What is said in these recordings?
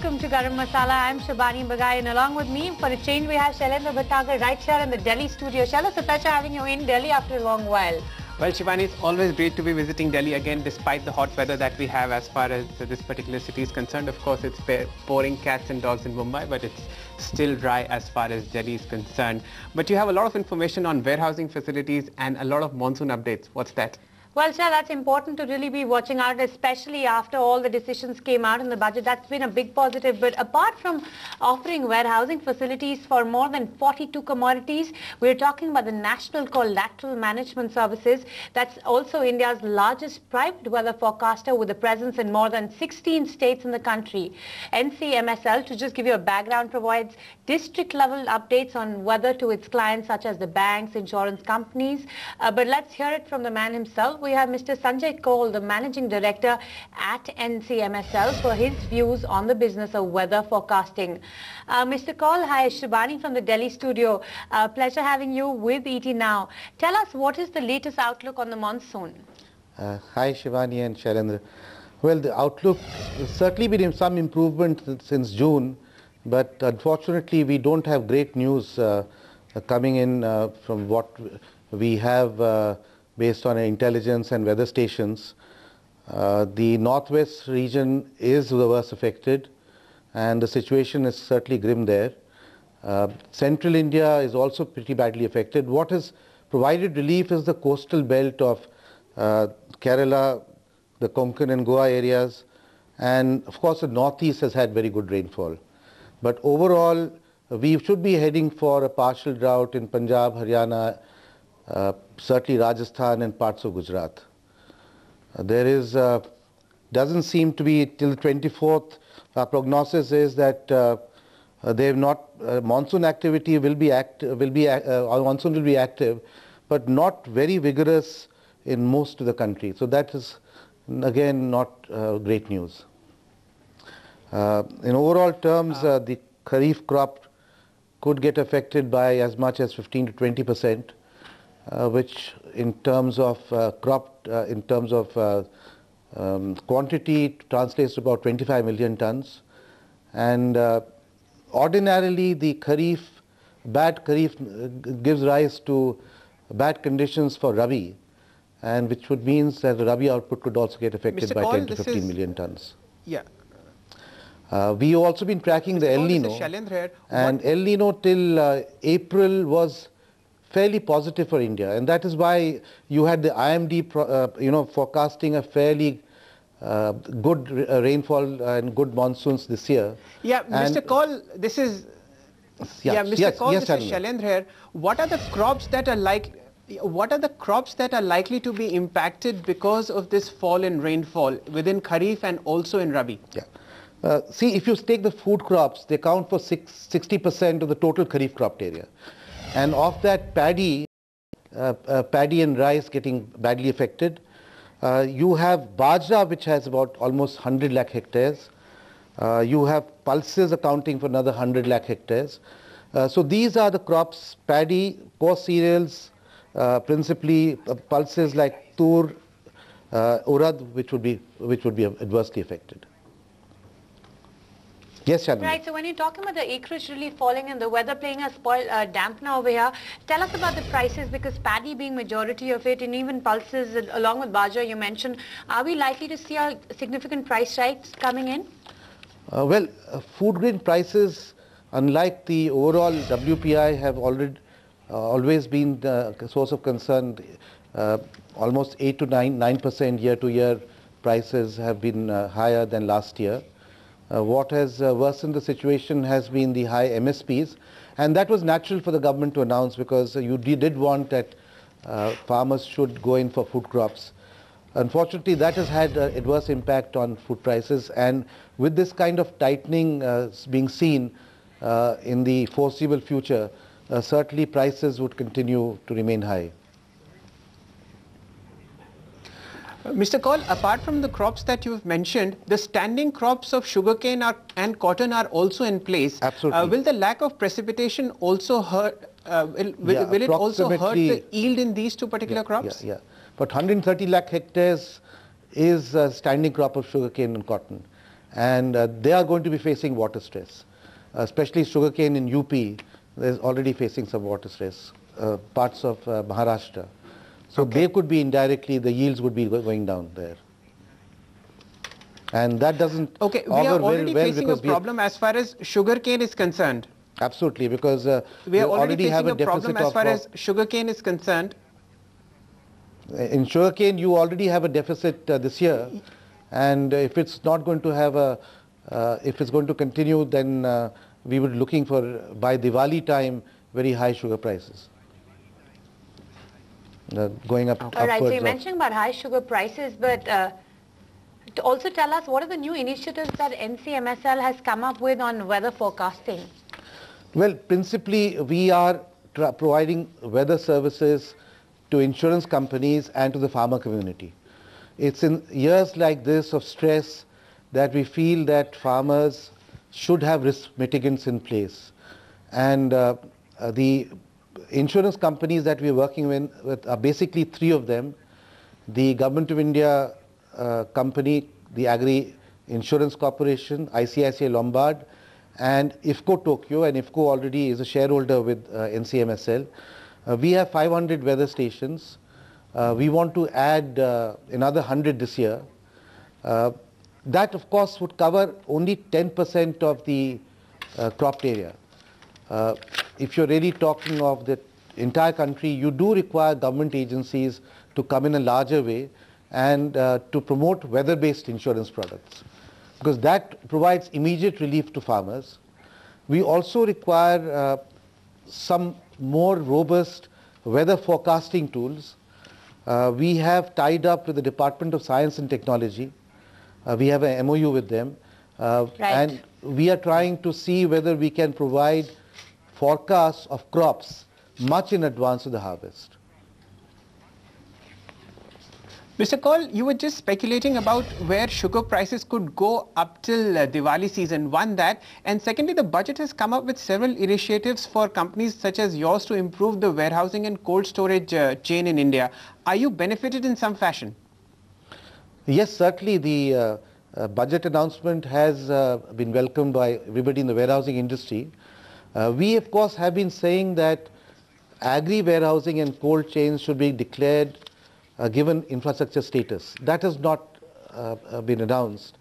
welcome to Garam Masala. I'm Shabani Bagai, and along with me, for a change, we have Shailendra Bhattagar right here in the Delhi studio. Shaila, it's a pleasure having you in Delhi after a long while. Well, Shivani, it's always great to be visiting Delhi again, despite the hot weather that we have as far as this particular city is concerned. Of course, it's pouring cats and dogs in Mumbai, but it's still dry as far as Delhi is concerned. But you have a lot of information on warehousing facilities and a lot of monsoon updates. What's that? Well, Shah, that's important to really be watching out, especially after all the decisions came out in the budget. That's been a big positive. But apart from offering warehousing facilities for more than 42 commodities, we're talking about the National Collateral Management Services. That's also India's largest private weather forecaster with a presence in more than 16 states in the country. NCMSL, to just give you a background, provides district-level updates on weather to its clients, such as the banks, insurance companies. But let's hear it from the man himself. We have Mr.Sanjay Kaul, the Managing Director at NCMSL, for his views on the business of weather forecasting. Mr. Kaul, hi, Shibani from the Delhi studio. Pleasure having you with ET Now. Tell us, what is the latest outlook on the monsoon? Hi, Shivani and Shailendra. Well, the outlook has certainly been some improvement since June, but unfortunately we don't have great news coming in from what we have based on intelligence and weather stations. The northwest region is the worst affected, and the situation is certainly grim there. Central India is also pretty badly affected. What has provided relief is the coastal belt of Kerala, the Konkan and Goa areas, and of course the northeast has had very good rainfall. But overall, we should be heading for a partial drought in Punjab, Haryana, certainly Rajasthan and parts of Gujarat. There is doesn't seem to be till the 24th. Our prognosis is that they have not monsoon activity will be monsoon will be active, but not very vigorous in most of the country. So that is again not great news. In overall terms, the Kharif crop could get affected by as much as 15 to 20%. Which in terms of quantity translates to about 25 million tons. And ordinarily the bad Kharif gives rise to bad conditions for Rabi, and which would means that the Rabi output could also get affected by 10 to 15 million tons. Yeah. We've also been tracking the El Nino, and El Nino till April was fairly positive for India, and that is why you had the IMD forecasting a fairly good rainfall and good monsoons this year. Yeah, Mr. Kaul, this is Mr. Kaul, this is Shailendra here. What are the crops that are likely to be impacted because of this fall in rainfall within Kharif and also in Rabi? Yeah. See, if you take the food crops, they account for 60% of the total Kharif cropped area. And of that, paddy and rice getting badly affected. You have bajra, which has about almost 100 lakh hectares. You have pulses accounting for another 100 lakh hectares. So these are the crops: paddy, coarse cereals, principally pulses like tur, urad, which would be adversely affected. Yes, Shalini. Right, so when you're talking about the acreage really falling and the weather playing a dampener over here, tell us about the prices, because paddy being majority of it, and even pulses along with bajra you mentioned, are we likely to see a significant price hikes coming in? Well, food grain prices, unlike the overall WPI, have always been the source of concern. Almost 8 to 9% year to year prices have been higher than last year. What has worsened the situation has been the high MSPs, and that was natural for the government to announce, because you did want that farmers should go in for food crops. Unfortunately, that has had an adverse impact on food prices, and with this kind of tightening being seen in the foreseeable future, certainly prices would continue to remain high. Mr. Kaul, apart from the crops that you've mentioned, the standing crops of sugarcane and cotton are also in place. Absolutely. Will the lack of precipitation also hurt? Will it also hurt the yield in these two particular crops? Yeah. But 130 lakh hectares is a standing crop of sugarcane and cotton. and they are going to be facing water stress, especially sugarcane in UP. There's already facing some water stress, parts of Maharashtra. So they could be indirectly, the yields would be going down there. And that doesn't we are already facing a problem as far as sugarcane is concerned. Absolutely, because we already have a deficit problem as far as sugarcane is concerned. In sugarcane, you already have a deficit this year, and if it's not going to have a, if it's going to continue, then we would be looking for, by Diwali time, very high sugar prices. Going up. All right, so you mentioned about high sugar prices, but to also tell us what are the new initiatives that NCMSL has come up with on weather forecasting? Well, principally, we are providing weather services to insurance companies and to the farmer community. It's in years like this of stress that we feel that farmers should have risk mitigants in place. And the insurance companies that we're working with are basically three of them. The Government of India company, the Agri Insurance Corporation, ICICI Lombard, and IFCO Tokyo, and IFCO already is a shareholder with NCMSL. We have 500 weather stations. We want to add another 100 this year. That of course would cover only 10% of the cropped area. If you're really talking of the entire country, you do require government agencies to come in a larger way and to promote weather-based insurance products, because that provides immediate relief to farmers. We also require some more robust weather forecasting tools. We have tied up with the Department of Science and Technology. We have an MOU with them. And we are trying to see whether we can provide forecasts of crops much in advance of the harvest. Mr. Kaul, you were just speculating about where sugar prices could go up till Diwali season. One, that, and secondly, the budget has come up with several initiatives for companies such as yours to improve the warehousing and cold storage chain in India. Are you benefited in some fashion? Yes, certainly the budget announcement has been welcomed by everybody in the warehousing industry. We of course have been saying that agri warehousing and cold chains should be declared given infrastructure status. That has not been announced.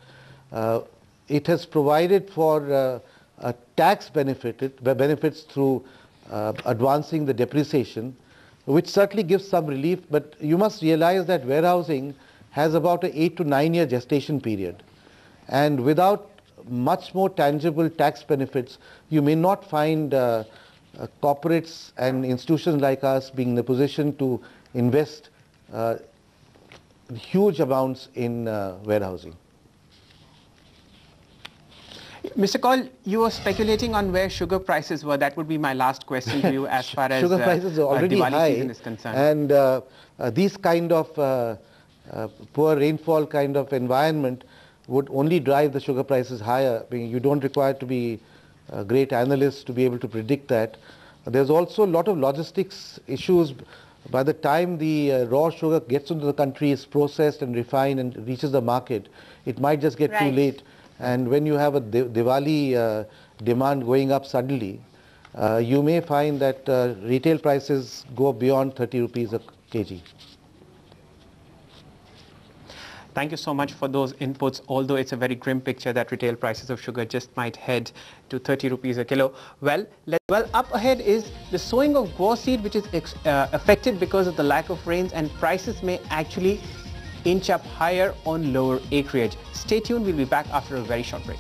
It has provided for tax benefits through advancing the depreciation, which certainly gives some relief, but you must realize that warehousing has about an 8 to 9 year gestation period, and without much more tangible tax benefits, you may not find corporates and institutions like us being in a position to invest huge amounts in warehousing. Mr. Kaul, you were speculating on where sugar prices were. That would be my last question to you as far as sugar prices are already Diwali high, season is concerned. And these kind of poor rainfall kind of environment would only drive the sugar prices higher. I mean, you don't require to be a great analyst to be able to predict that. There's also a lot of logistics issues. By the time the raw sugar gets into the country, is processed and refined and reaches the market, it might just get too late. And when you have a Diwali demand going up suddenly, you may find that retail prices go beyond 30 rupees a kg. Thank you so much for those inputs, although it's a very grim picture that retail prices of sugar just might head to 30 rupees a kilo. Well, up ahead is the sowing of guar seed, which is affected because of the lack of rains, and prices may actually inch up higher on lower acreage. Stay tuned, we'll be back after a very short break.